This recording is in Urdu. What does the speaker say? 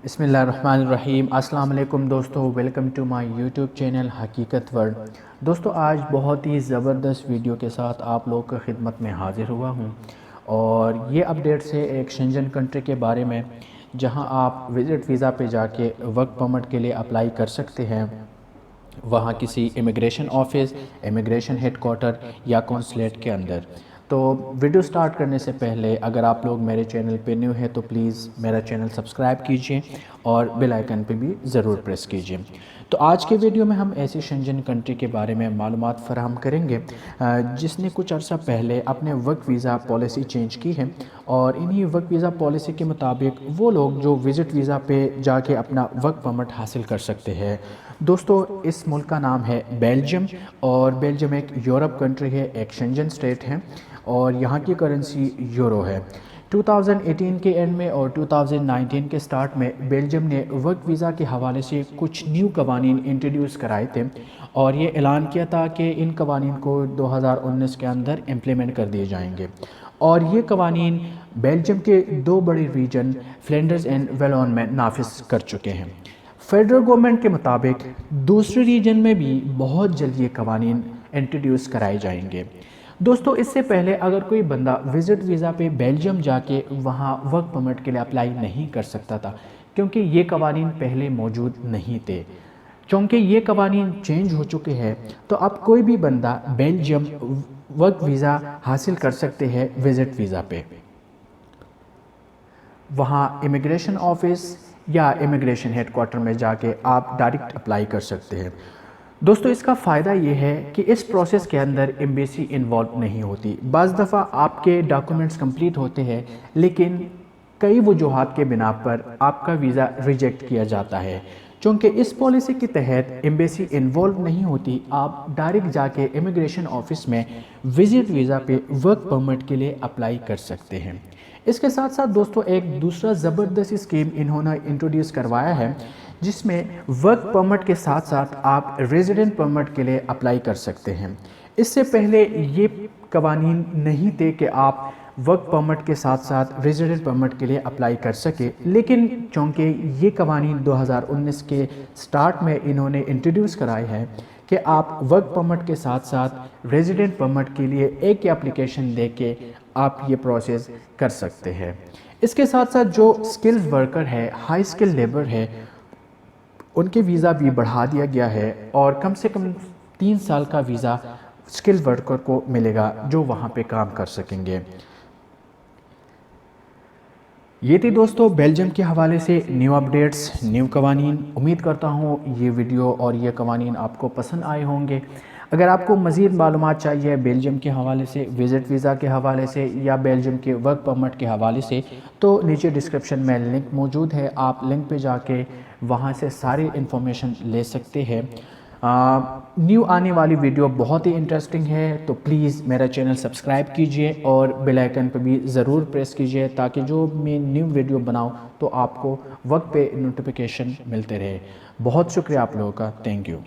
بسم اللہ الرحمن الرحیم۔ السلام علیکم دوستو، welcome to my YouTube channel Haqeeqat World. دوستو آج بہت ہی زبردست ویڈیو کے ساتھ آپ لوگ کی خدمت میں حاضر ہوا ہوں، اور یہ اپڈیٹس ہے ایک شنجن کنٹری کے بارے میں جہاں آپ وزٹ ویزا پہ جا کے ورک پرمٹ کے لیے اپلائی کر سکتے ہیں، وہاں کسی immigration office, immigration headquarter یا کونسلیٹ کے اندر۔ تو ویڈیو سٹارٹ کرنے سے پہلے اگر آپ لوگ میرے چینل پہ نیو ہے تو پلیز میرا چینل سبسکرائب کیجئے اور بیل آئیکن پہ بھی ضرور پریس کیجئے۔ تو آج کے ویڈیو میں ہم ایسی شنجن کنٹری کے بارے میں معلومات فراہم کریں گے جس نے کچھ عرصہ پہلے اپنے ورک ویزا پالیسی چینج کی ہے، اور انہی ورک ویزا پالیسی کے مطابق وہ لوگ جو وزٹ ویزا پہ جا کے اپنا ورک پرمٹ حاصل کر سکتے ہیں۔ دوستو اس ملک کا نام ہے بیلجیم، اور بیلجیم ایک یورپ کنٹری ہے، ایک شنجن سٹیٹ ہے، اور یہاں کی کرنسی یورو ہے۔ 2018 کے اینڈ میں اور 2019 کے سٹارٹ میں بیلجیم نے ورک ویزا کے حوالے سے کچھ نیو قوانین انٹروڈیوس کرائے تھے، اور یہ اعلان کیا تھا کہ ان قوانین کو 2019 کے اندر امپلیمنٹ کر دیے جائیں گے، اور یہ قوانین بیلجیم کے دو بڑے ریجن فلینڈرز اینڈ ویلون میں نافذ کر چکے ہیں۔ فیڈرل گورنمنٹ کے مطابق دوسرے ریجن میں بھی بہت جلد یہ قوانین انٹروڈیوس کرائے جائیں گے۔ دوستو اس سے پہلے اگر کوئی بندہ وزٹ ویزا پہ بیلجیم جا کے وہاں ورک پرمٹ کے لیے اپلائی نہیں کر سکتا تھا، کیونکہ یہ قوانین پہلے موجود نہیں تھے۔ چونکہ یہ قوانین چینج ہو چکے ہیں تو اب کوئی بھی بندہ بیلجیم ورک ویزا حاصل کر سکتے ہیں وزٹ ویزا پہ۔ وہاں امیگریشن آفس یا امیگریشن ہیڈ کوارٹر میں جا کے آپ ڈائریکٹ اپلائی کر سکتے ہیں۔ دوستو اس کا فائدہ یہ ہے کہ اس پروسیس کے اندر ایمبیسی انوالو نہیں ہوتی۔ بعض دفعہ آپ کے ڈاکومنٹس کمپلیٹ ہوتے ہیں لیکن کئی وجوہات کے بنا پر آپ کا ویزا ریجیکٹ کیا جاتا ہے۔ چونکہ اس پالیسی کے تحت ایمبیسی انوالو نہیں ہوتی، آپ ڈائریکٹ جا کے امیگریشن آفس میں وزٹ ویزا پہ ورک پرمٹ کے لیے اپلائی کر سکتے ہیں۔ اس کے ساتھ ساتھ دوستو ایک دوسرا زبردست اسکیم انہوں نے انٹروڈیوس کروایا ہے، جس میں ورک پرمٹ کے ساتھ ساتھ آپ ریزیڈنٹ پرمٹ کے لیے اپلائی کر سکتے ہیں۔ اس سے پہلے یہ قوانین نہیں تھے کہ آپ ورک پرمٹ کے ساتھ ساتھ ریزیڈنٹ پرمٹ کے لیے اپلائی کر سکے، لیکن چونکہ یہ قوانین 2019 کے سٹارٹ میں انہوں نے انٹروڈیوس کرائے ہیں کہ آپ ورک پرمٹ کے ساتھ ساتھ ریزیڈنٹ پرمٹ کے لیے ایک اپلیکیشن دے کے آپ یہ پروسیس کر سکتے ہیں۔ اس کے ساتھ ساتھ جو سکل ورکر ہے، ہائی سکل لیبر ہے، ان کے ویزا بھی بڑھا دیا گیا ہے، اور کم سے کم 3 سال کا ویزا سکل ورکر کو ملے گا جو وہاں پہ کام کر سکیں گے۔ یہ تھی دوستو بیلجیم کے حوالے سے نیو اپڈیٹس، نیو قوانین۔ امید کرتا ہوں یہ ویڈیو اور یہ قوانین آپ کو پسند آئے ہوں گے۔ اگر آپ کو مزید معلومات چاہیے بیلجیم کے حوالے سے، وزٹ ویزا کے حوالے سے، یا بیلجیم کے ورک پرمٹ کے حوالے سے، تو نیچے ڈسکرپشن میں لنک موجود ہے، آپ لنک پہ جا کے وہاں سے ساری انفارمیشن لے سکتے ہیں۔ نیو آنے والی ویڈیو بہت ہی انٹرسٹنگ ہے، تو پلیز میرا چینل سبسکرائب کیجئے اور بیل آئیکن پہ بھی ضرور پریس کیجئے تاکہ جو میں نیو ویڈیو بناؤں تو آپ کو وقت پہ نوٹیفیکیشن ملتے رہے۔ بہت شکریہ آپ لوگوں کا، تھینک یو۔